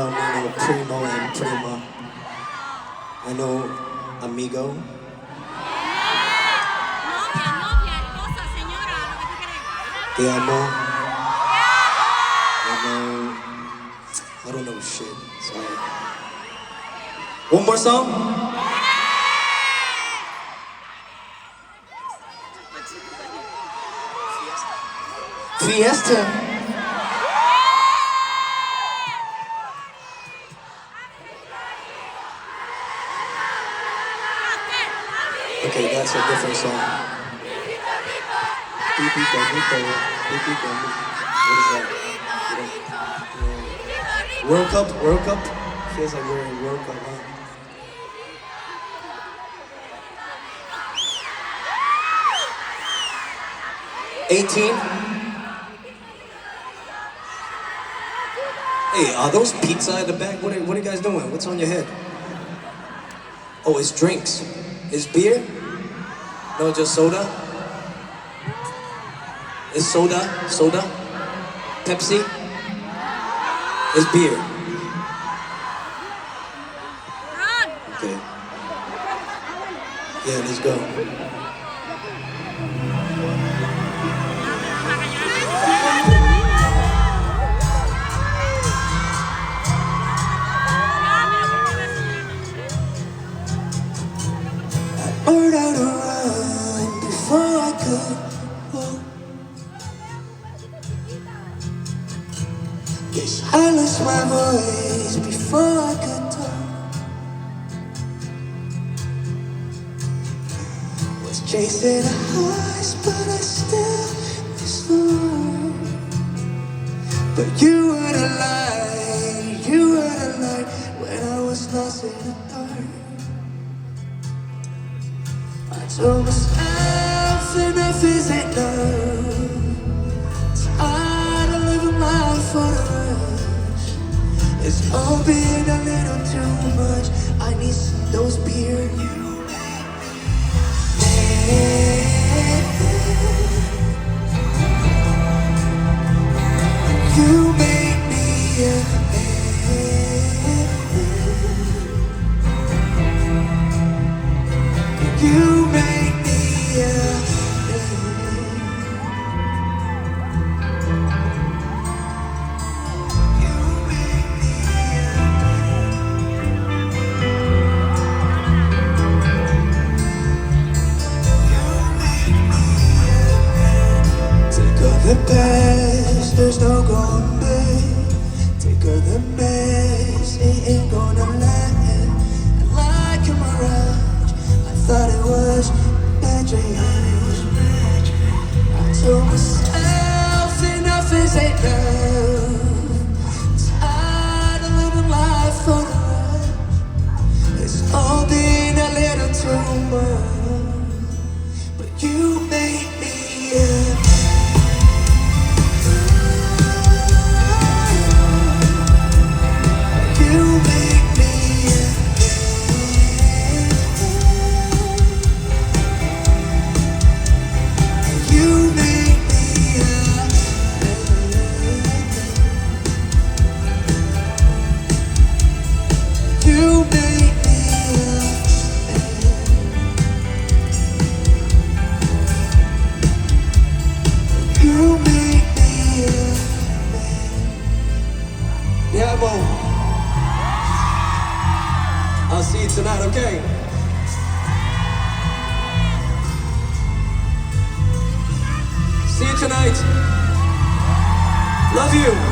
Primo and Prima. I know Amigo. Novia, novia, esposa, señora, lo que tú quieres. Te amo. I don't know shit. Sorry. One more song? Fiesta. Okay, that's a different song. Pipito, pipito. What is that? World Cup? World Cup? Feels like we're in World Cup, huh? $18? Hey, are those pizza in the back? What are you guys doing? What's on your head? Oh, it's drinks. It's beer? No, just soda? It's soda? Soda? Pepsi? It's beer. Ron. Okay. Yeah, let's go. Learned how to run before I could walk. Guess I lost my voice before I could talk. Was chasing a highs, but I still missed the word. But you were the light when I was lost in the dark. I told myself enough is enough. Tired of living life for the rush. It's all been a little too much. I need those beer. You make me a man. You make me a the past, there's no going back. Take all the mess, it ain't gonna last. And like a mirage, I thought it was magic. I told myself enough is enough. Tired of living life for the rush. It's all been a little too much. But you made me a I'll see you tonight, okay? See you tonight. Love you.